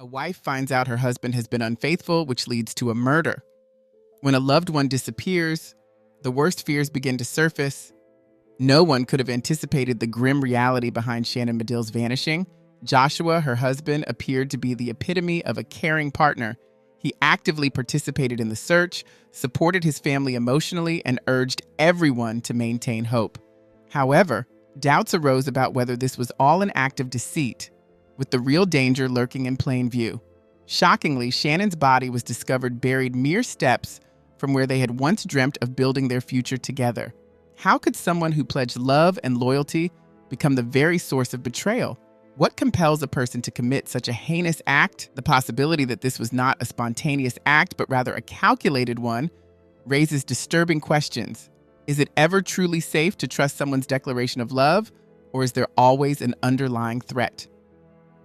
A wife finds out her husband has been unfaithful, which leads to a murder. When a loved one disappears, the worst fears begin to surface. No one could have anticipated the grim reality behind Shannon Medill's vanishing. Joshua, her husband, appeared to be the epitome of a caring partner. He actively participated in the search, supported his family emotionally, and urged everyone to maintain hope. However, doubts arose about whether this was all an act of deceit, with the real danger lurking in plain view. Shockingly, Shannon's body was discovered buried mere steps from where they had once dreamt of building their future together. How could someone who pledged love and loyalty become the very source of betrayal? What compels a person to commit such a heinous act? The possibility that this was not a spontaneous act, but rather a calculated one, raises disturbing questions. Is it ever truly safe to trust someone's declaration of love, or is there always an underlying threat?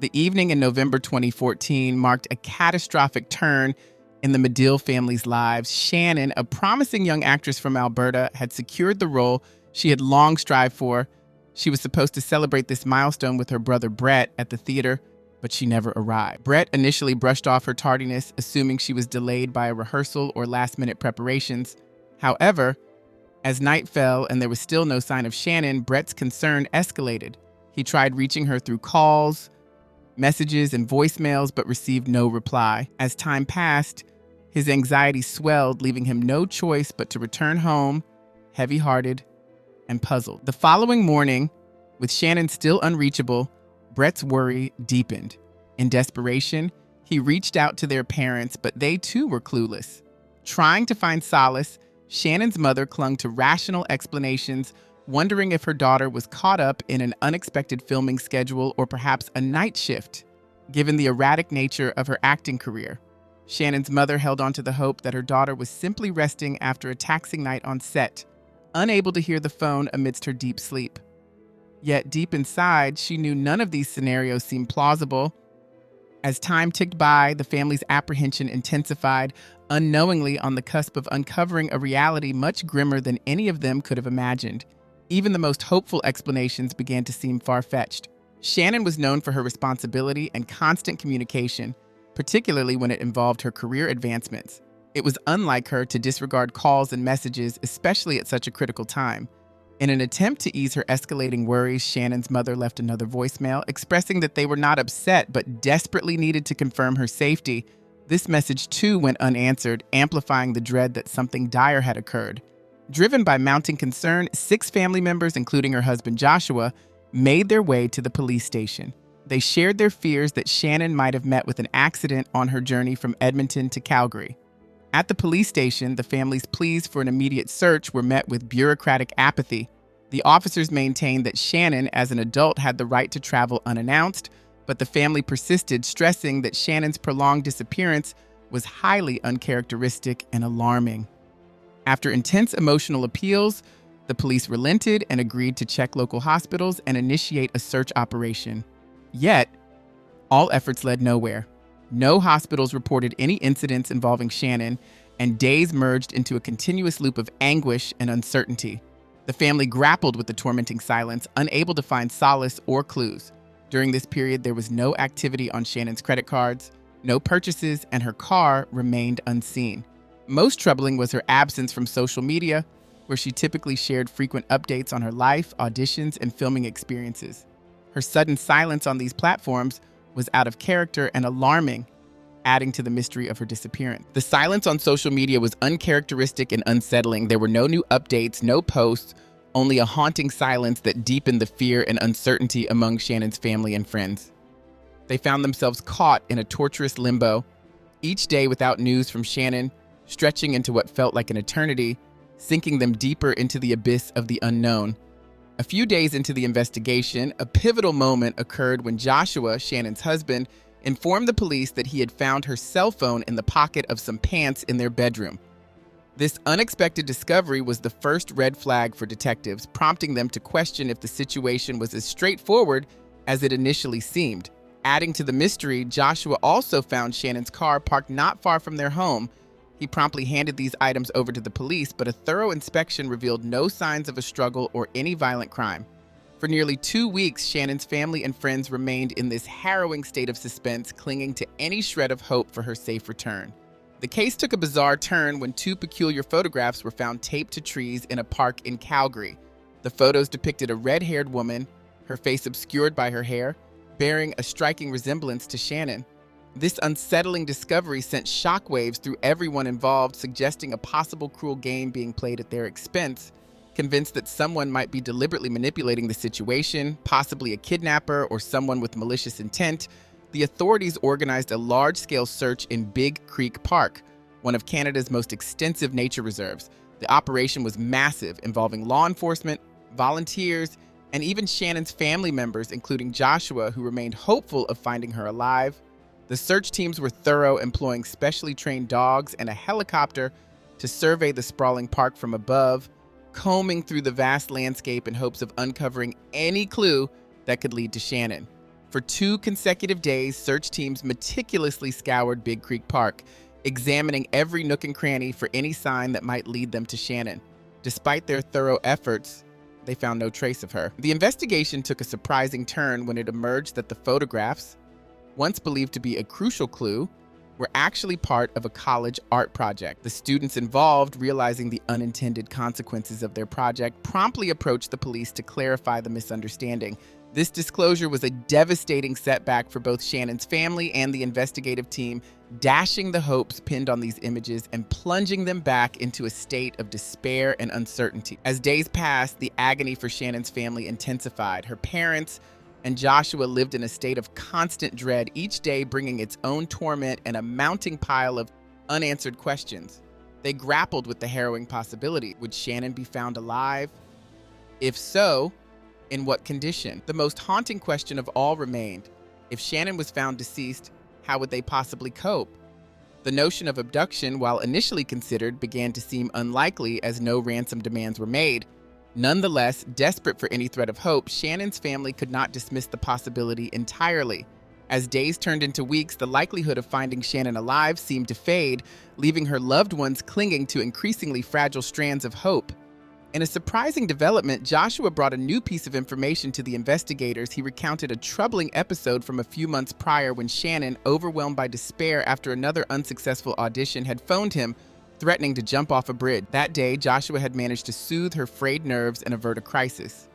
The evening in November 2014 marked a catastrophic turn in the Medill family's lives. Shannon, a promising young actress from Alberta, had secured the role she had long strived for. She was supposed to celebrate this milestone with her brother Brett at the theater, but she never arrived. Brett initially brushed off her tardiness, assuming she was delayed by a rehearsal or last-minute preparations. However, as night fell and there was still no sign of Shannon, Brett's concern escalated. He tried reaching her through calls, messages, and voicemails, but received no reply. As time passed, his anxiety swelled, leaving him no choice but to return home, heavy-hearted and puzzled. The following morning, with Shannon still unreachable, Brett's worry deepened. In desperation, he reached out to their parents, but they too were clueless. Trying to find solace, Shannon's mother clung to rational explanations, wondering if her daughter was caught up in an unexpected filming schedule or perhaps a night shift, given the erratic nature of her acting career. Shannon's mother held on to the hope that her daughter was simply resting after a taxing night on set, unable to hear the phone amidst her deep sleep. Yet deep inside, she knew none of these scenarios seemed plausible. As time ticked by, the family's apprehension intensified, unknowingly on the cusp of uncovering a reality much grimmer than any of them could have imagined. Even the most hopeful explanations began to seem far-fetched. Shannon was known for her responsibility and constant communication, particularly when it involved her career advancements. It was unlike her to disregard calls and messages, especially at such a critical time. In an attempt to ease her escalating worries, Shannon's mother left another voicemail, expressing that they were not upset but desperately needed to confirm her safety. This message too went unanswered, amplifying the dread that something dire had occurred. Driven by mounting concern, 6 family members, including her husband Joshua, made their way to the police station. They shared their fears that Shannon might have met with an accident on her journey from Edmonton to Calgary. At the police station, the family's pleas for an immediate search were met with bureaucratic apathy. The officers maintained that Shannon, as an adult, had the right to travel unannounced, but the family persisted, stressing that Shannon's prolonged disappearance was highly uncharacteristic and alarming. After intense emotional appeals, the police relented and agreed to check local hospitals and initiate a search operation. Yet, all efforts led nowhere. No hospitals reported any incidents involving Shannon, and days merged into a continuous loop of anguish and uncertainty. The family grappled with the tormenting silence, unable to find solace or clues. During this period, there was no activity on Shannon's credit cards, no purchases, and her car remained unseen. Most troubling was her absence from social media, where she typically shared frequent updates on her life, auditions, and filming experiences. Her sudden silence on these platforms was out of character and alarming, adding to the mystery of her disappearance. The silence on social media was uncharacteristic and unsettling. There were no new updates, no posts, only a haunting silence that deepened the fear and uncertainty among Shannon's family and friends. They found themselves caught in a torturous limbo, each day without news from Shannon, stretching into what felt like an eternity, sinking them deeper into the abyss of the unknown. A few days into the investigation, a pivotal moment occurred when Joshua, Shannon's husband, informed the police that he had found her cell phone in the pocket of some pants in their bedroom. This unexpected discovery was the first red flag for detectives, prompting them to question if the situation was as straightforward as it initially seemed. Adding to the mystery, Joshua also found Shannon's car parked not far from their home. He promptly handed these items over to the police, but a thorough inspection revealed no signs of a struggle or any violent crime. For nearly 2 weeks, Shannon's family and friends remained in this harrowing state of suspense, clinging to any shred of hope for her safe return. The case took a bizarre turn when 2 peculiar photographs were found taped to trees in a park in Calgary. The photos depicted a red-haired woman, her face obscured by her hair, bearing a striking resemblance to Shannon. This unsettling discovery sent shockwaves through everyone involved, suggesting a possible cruel game being played at their expense. Convinced that someone might be deliberately manipulating the situation, possibly a kidnapper or someone with malicious intent, the authorities organized a large-scale search in Big Creek Park, one of Canada's most extensive nature reserves. The operation was massive, involving law enforcement, volunteers, and even Shannon's family members, including Joshua, who remained hopeful of finding her alive. The search teams were thorough, employing specially trained dogs and a helicopter to survey the sprawling park from above, combing through the vast landscape in hopes of uncovering any clue that could lead to Shannon. For 2 consecutive days, search teams meticulously scoured Big Creek Park, examining every nook and cranny for any sign that might lead them to Shannon. Despite their thorough efforts, they found no trace of her. The investigation took a surprising turn when it emerged that the photographs, once believed to be a crucial clue, were actually part of a college art project. The students involved, realizing the unintended consequences of their project, promptly approached the police to clarify the misunderstanding. This disclosure was a devastating setback for both Shannon's family and the investigative team, dashing the hopes pinned on these images and plunging them back into a state of despair and uncertainty. As days passed, the agony for Shannon's family intensified. Her parents and Joshua lived in a state of constant dread, each day bringing its own torment and a mounting pile of unanswered questions. They grappled with the harrowing possibility. Would Shannon be found alive? If so, in what condition? The most haunting question of all remained: if Shannon was found deceased, how would they possibly cope? The notion of abduction, while initially considered, began to seem unlikely as no ransom demands were made. Nonetheless, desperate for any thread of hope, Shannon's family could not dismiss the possibility entirely. As days turned into weeks, the likelihood of finding Shannon alive seemed to fade, leaving her loved ones clinging to increasingly fragile strands of hope. In a surprising development, Joshua brought a new piece of information to the investigators. He recounted a troubling episode from a few months prior when Shannon, overwhelmed by despair after another unsuccessful audition, had phoned him, threatening to jump off a bridge. That day, Joshua had managed to soothe her frayed nerves and avert a crisis.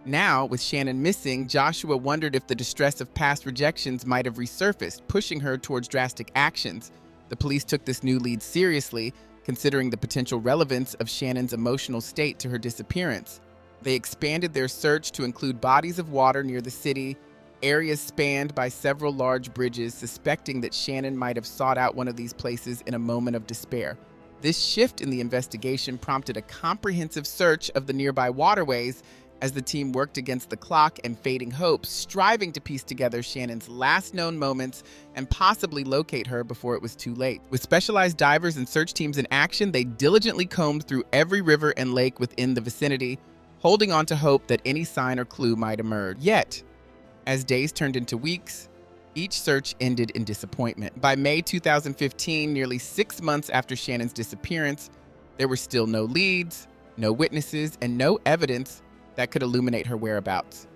Now, with Shannon missing, Joshua wondered if the distress of past rejections might have resurfaced, pushing her towards drastic actions. The police took this new lead seriously, considering the potential relevance of Shannon's emotional state to her disappearance. They expanded their search to include bodies of water near the city, areas spanned by several large bridges, suspecting that Shannon might have sought out one of these places in a moment of despair. This shift in the investigation prompted a comprehensive search of the nearby waterways as the team worked against the clock and fading hopes, striving to piece together Shannon's last known moments and possibly locate her before it was too late. With specialized divers and search teams in action, they diligently combed through every river and lake within the vicinity, holding on to hope that any sign or clue might emerge. Yet, as days turned into weeks, each search ended in disappointment. By May 2015, nearly 6 months after Shannon's disappearance, there were still no leads, no witnesses, and no evidence that could illuminate her whereabouts.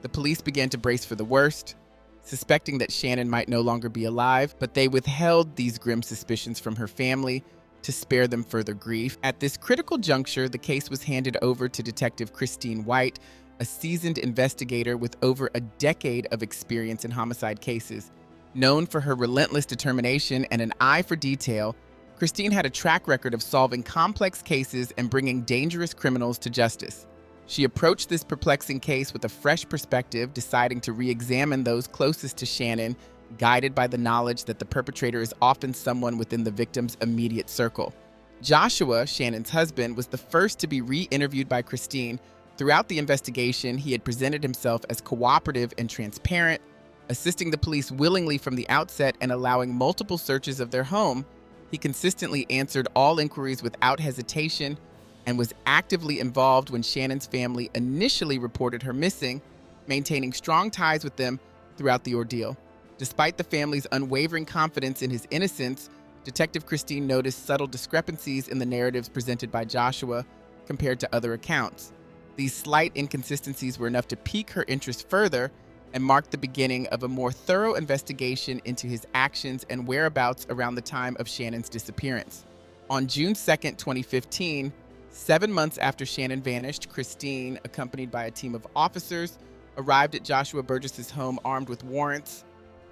The police began to brace for the worst, suspecting that Shannon might no longer be alive, but they withheld these grim suspicions from her family to spare them further grief. At this critical juncture, the case was handed over to Detective Christine White, a seasoned investigator with over a decade of experience in homicide cases. Known for her relentless determination and an eye for detail, Christine had a track record of solving complex cases and bringing dangerous criminals to justice. She approached this perplexing case with a fresh perspective, deciding to re-examine those closest to Shannon, guided by the knowledge that the perpetrator is often someone within the victim's immediate circle. Joshua, Shannon's husband, was the first to be re-interviewed by Christine. Throughout the investigation, he had presented himself as cooperative and transparent, assisting the police willingly from the outset and allowing multiple searches of their home. He consistently answered all inquiries without hesitation and was actively involved when Shannon's family initially reported her missing, maintaining strong ties with them throughout the ordeal. Despite the family's unwavering confidence in his innocence, Detective Christine noticed subtle discrepancies in the narratives presented by Joshua compared to other accounts. These slight inconsistencies were enough to pique her interest further and marked the beginning of a more thorough investigation into his actions and whereabouts around the time of Shannon's disappearance. On June 2nd, 2015, 7 months after Shannon vanished, Christine, accompanied by a team of officers, arrived at Joshua Burgess's home armed with warrants.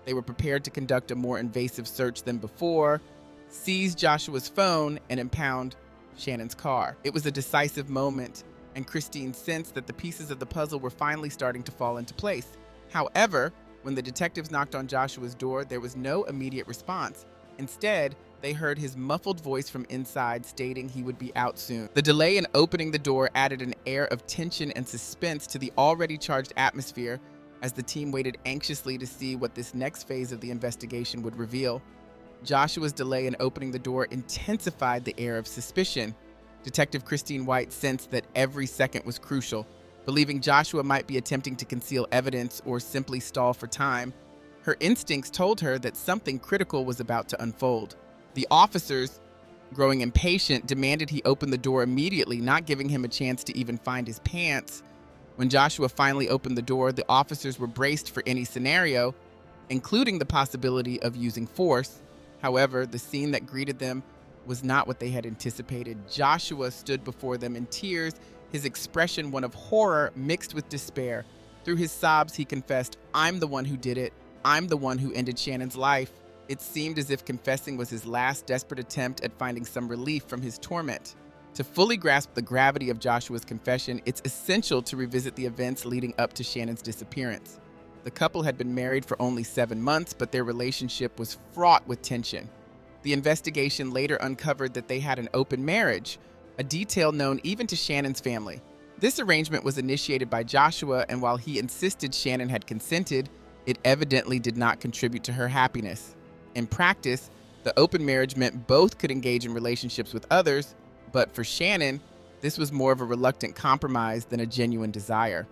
They were prepared to conduct a more invasive search than before, seize Joshua's phone, and impound Shannon's car. It was a decisive moment, and Christine sensed that the pieces of the puzzle were finally starting to fall into place. However, when the detectives knocked on Joshua's door, there was no immediate response. Instead, they heard his muffled voice from inside stating he would be out soon. The delay in opening the door added an air of tension and suspense to the already charged atmosphere as the team waited anxiously to see what this next phase of the investigation would reveal. Joshua's delay in opening the door intensified the air of suspicion. Detective Christine White sensed that every second was crucial. Believing Joshua might be attempting to conceal evidence or simply stall for time, her instincts told her that something critical was about to unfold. The officers, growing impatient, demanded he open the door immediately, not giving him a chance to even find his pants. When Joshua finally opened the door, the officers were braced for any scenario, including the possibility of using force. However, the scene that greeted them was not what they had anticipated. Joshua stood before them in tears, his expression one of horror mixed with despair. Through his sobs, he confessed, "I'm the one who did it. I'm the one who ended Shannon's life." It seemed as if confessing was his last desperate attempt at finding some relief from his torment. To fully grasp the gravity of Joshua's confession, it's essential to revisit the events leading up to Shannon's disappearance. The couple had been married for only 7 months, but their relationship was fraught with tension. The investigation later uncovered that they had an open marriage, a detail known even to Shannon's family. This arrangement was initiated by Joshua, and while he insisted Shannon had consented, it evidently did not contribute to her happiness. In practice, the open marriage meant both could engage in relationships with others, but for Shannon, this was more of a reluctant compromise than a genuine desire.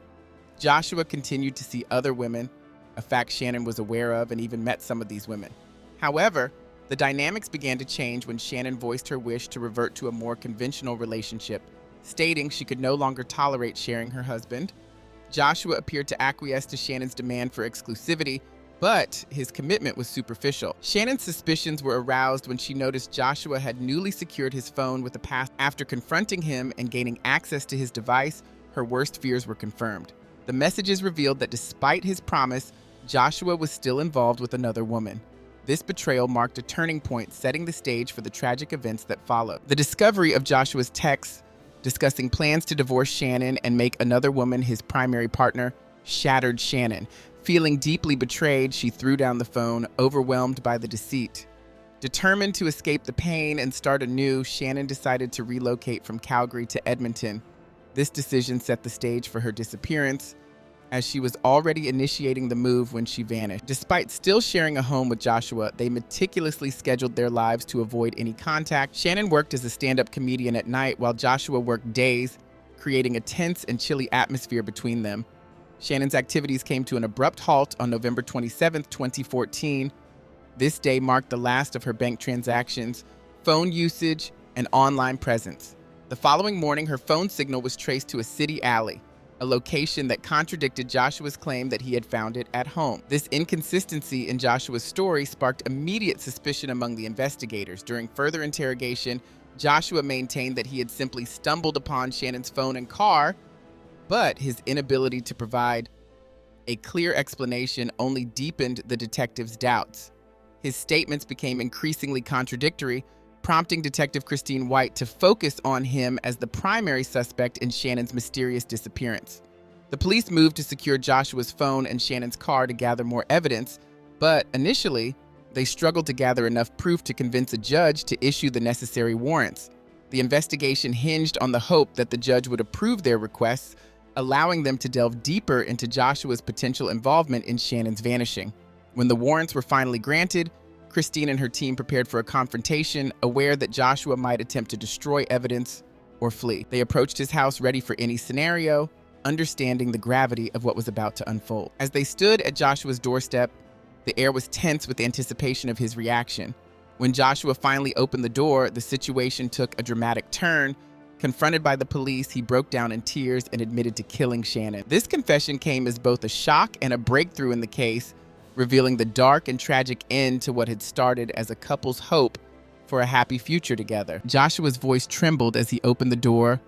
Joshua continued to see other women, a fact Shannon was aware of and even met some of these women. However, the dynamics began to change when Shannon voiced her wish to revert to a more conventional relationship, stating she could no longer tolerate sharing her husband. Joshua appeared to acquiesce to Shannon's demand for exclusivity, but his commitment was superficial. Shannon's suspicions were aroused when she noticed Joshua had newly secured his phone with a password. After confronting him and gaining access to his device, her worst fears were confirmed. The messages revealed that despite his promise, Joshua was still involved with another woman. This betrayal marked a turning point, setting the stage for the tragic events that followed. The discovery of Joshua's texts discussing plans to divorce Shannon and make another woman his primary partner shattered Shannon. Feeling deeply betrayed, she threw down the phone, overwhelmed by the deceit. Determined to escape the pain and start anew, Shannon decided to relocate from Calgary to Edmonton. This decision set the stage for her disappearance, as she was already initiating the move when she vanished. Despite still sharing a home with Joshua, they meticulously scheduled their lives to avoid any contact. Shannon worked as a stand-up comedian at night while Joshua worked days, creating a tense and chilly atmosphere between them. Shannon's activities came to an abrupt halt on November 27, 2014. This day marked the last of her bank transactions, phone usage, and online presence. The following morning, her phone signal was traced to a city alley, a location that contradicted Joshua's claim that he had found it at home. This inconsistency in Joshua's story sparked immediate suspicion among the investigators. During further interrogation, Joshua maintained that he had simply stumbled upon Shannon's phone and car, but his inability to provide a clear explanation only deepened the detectives' doubts. His statements became increasingly contradictory, prompting Detective Christine White to focus on him as the primary suspect in Shannon's mysterious disappearance. The police moved to secure Joshua's phone and Shannon's car to gather more evidence, but initially, they struggled to gather enough proof to convince a judge to issue the necessary warrants. The investigation hinged on the hope that the judge would approve their requests, allowing them to delve deeper into Joshua's potential involvement in Shannon's vanishing. When the warrants were finally granted, Christine and her team prepared for a confrontation, aware that Joshua might attempt to destroy evidence or flee. They approached his house ready for any scenario, understanding the gravity of what was about to unfold. As they stood at Joshua's doorstep, the air was tense with anticipation of his reaction. When Joshua finally opened the door, the situation took a dramatic turn. Confronted by the police, he broke down in tears and admitted to killing Shannon. This confession came as both a shock and a breakthrough in the case, revealing the dark and tragic end to what had started as a couple's hope for a happy future together. Joshua's voice trembled as he opened the door,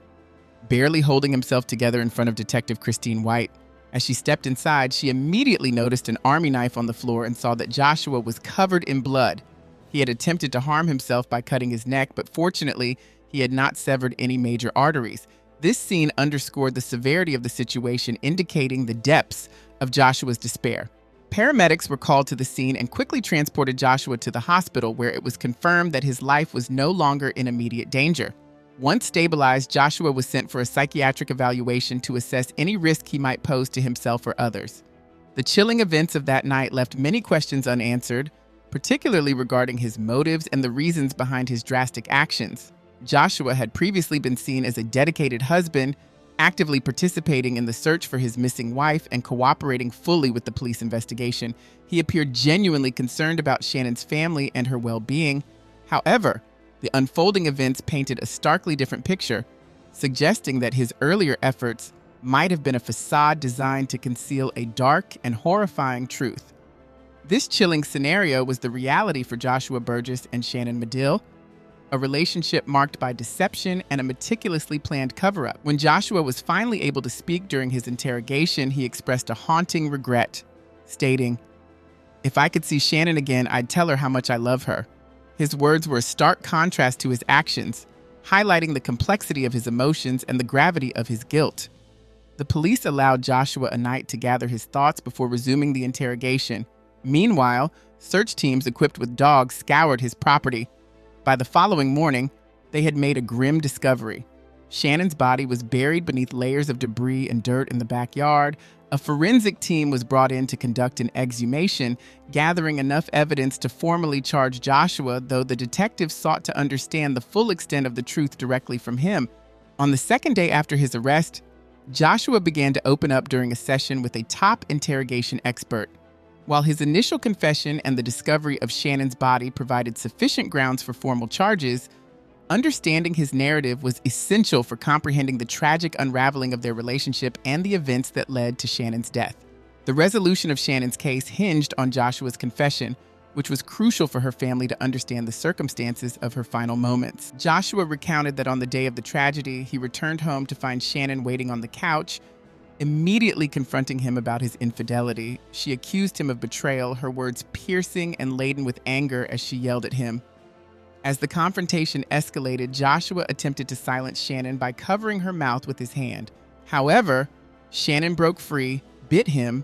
barely holding himself together in front of Detective Christine White. As she stepped inside, she immediately noticed an army knife on the floor and saw that Joshua was covered in blood. He had attempted to harm himself by cutting his neck, but fortunately, he had not severed any major arteries. This scene underscored the severity of the situation, indicating the depths of Joshua's despair. Paramedics were called to the scene and quickly transported Joshua to the hospital, where it was confirmed that his life was no longer in immediate danger. Once stabilized, Joshua was sent for a psychiatric evaluation to assess any risk he might pose to himself or others. The chilling events of that night left many questions unanswered, particularly regarding his motives and the reasons behind his drastic actions. Joshua had previously been seen as a dedicated husband, actively participating in the search for his missing wife and cooperating fully with the police investigation. He appeared genuinely concerned about Shannon's family and her well-being. However, the unfolding events painted a starkly different picture, suggesting that his earlier efforts might have been a facade designed to conceal a dark and horrifying truth. This chilling scenario was the reality for Joshua Burgess and Shannon Medill, a relationship marked by deception and a meticulously planned cover-up. When Joshua was finally able to speak during his interrogation, he expressed a haunting regret, stating, "If I could see Shannon again, I'd tell her how much I love her." His words were a stark contrast to his actions, highlighting the complexity of his emotions and the gravity of his guilt. The police allowed Joshua a night to gather his thoughts before resuming the interrogation. Meanwhile, search teams equipped with dogs scoured his property. By the following morning, they had made a grim discovery. Shannon's body was buried beneath layers of debris and dirt in the backyard. A forensic team was brought in to conduct an exhumation, gathering enough evidence to formally charge Joshua, though the detectives sought to understand the full extent of the truth directly from him. On the second day after his arrest, Joshua began to open up during a session with a top interrogation expert. While his initial confession and the discovery of Shannon's body provided sufficient grounds for formal charges, understanding his narrative was essential for comprehending the tragic unraveling of their relationship and the events that led to Shannon's death. The resolution of Shannon's case hinged on Joshua's confession, which was crucial for her family to understand the circumstances of her final moments. Joshua recounted that on the day of the tragedy, he returned home to find Shannon waiting on the couch, immediately confronting him about his infidelity. She accused him of betrayal, her words piercing and laden with anger as she yelled at him. As the confrontation escalated, Joshua attempted to silence Shannon by covering her mouth with his hand. However, Shannon broke free, bit him,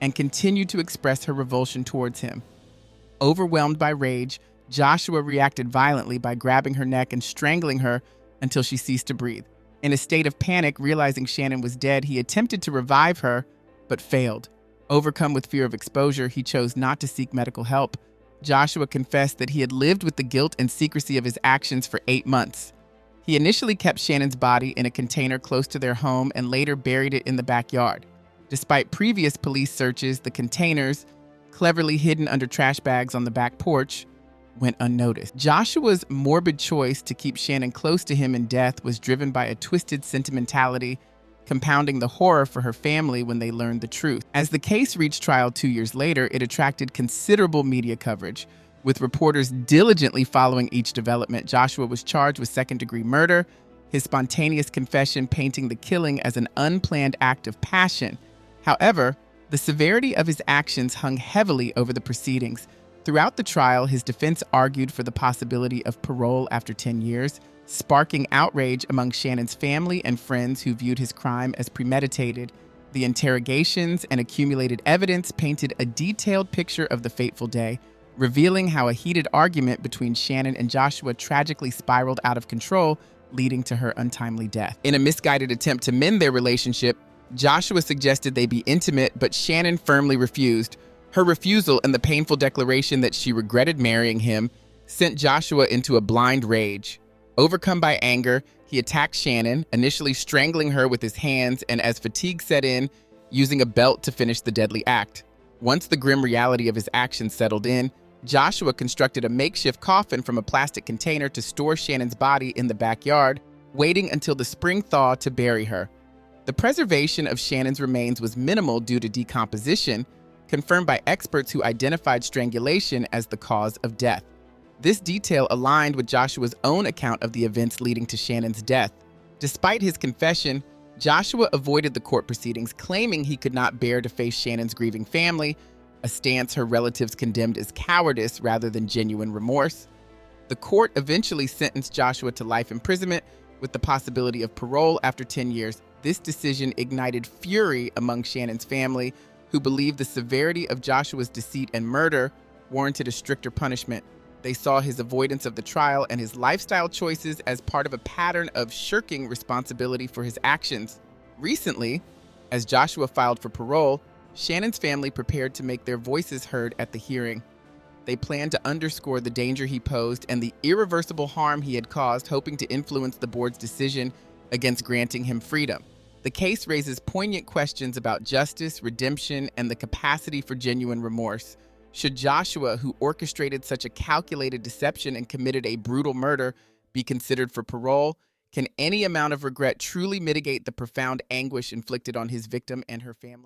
and continued to express her revulsion towards him. Overwhelmed by rage, Joshua reacted violently by grabbing her neck and strangling her until she ceased to breathe. In a state of panic, realizing Shannon was dead, he attempted to revive her, but failed. Overcome with fear of exposure, he chose not to seek medical help. Joshua confessed that he had lived with the guilt and secrecy of his actions for 8 months. He initially kept Shannon's body in a container close to their home and later buried it in the backyard. Despite previous police searches, the containers, cleverly hidden under trash bags on the back porch, went unnoticed. Joshua's morbid choice to keep Shannon close to him in death was driven by a twisted sentimentality, compounding the horror for her family when they learned the truth. As the case reached trial 2 years later, it attracted considerable media coverage. With reporters diligently following each development, Joshua was charged with second-degree murder, his spontaneous confession painting the killing as an unplanned act of passion. However, the severity of his actions hung heavily over the proceedings. Throughout the trial, his defense argued for the possibility of parole after 10 years, sparking outrage among Shannon's family and friends who viewed his crime as premeditated. The interrogations and accumulated evidence painted a detailed picture of the fateful day, revealing how a heated argument between Shannon and Joshua tragically spiraled out of control, leading to her untimely death. In a misguided attempt to mend their relationship, Joshua suggested they be intimate, but Shannon firmly refused. Her refusal and the painful declaration that she regretted marrying him sent Joshua into a blind rage. Overcome by anger, he attacked Shannon, initially strangling her with his hands and, as fatigue set in, using a belt to finish the deadly act. Once the grim reality of his actions settled in, Joshua constructed a makeshift coffin from a plastic container to store Shannon's body in the backyard. waiting until the spring thaw to bury her. The preservation of Shannon's remains was minimal due to decomposition, confirmed by experts who identified strangulation as the cause of death. This detail aligned with Joshua's own account of the events leading to Shannon's death. Despite his confession, Joshua avoided the court proceedings, claiming he could not bear to face Shannon's grieving family, a stance her relatives condemned as cowardice rather than genuine remorse. The court eventually sentenced Joshua to life imprisonment with the possibility of parole after 10 years. This decision ignited fury among Shannon's family, who believed the severity of Joshua's deceit and murder warranted a stricter punishment. They saw his avoidance of the trial and his lifestyle choices as part of a pattern of shirking responsibility for his actions. Recently, as Joshua filed for parole, Shannon's family prepared to make their voices heard at the hearing. They planned to underscore the danger he posed and the irreversible harm he had caused, hoping to influence the board's decision against granting him freedom. The case raises poignant questions about justice, redemption, and the capacity for genuine remorse. Should Joshua, who orchestrated such a calculated deception and committed a brutal murder, be considered for parole? Can any amount of regret truly mitigate the profound anguish inflicted on his victim and her family?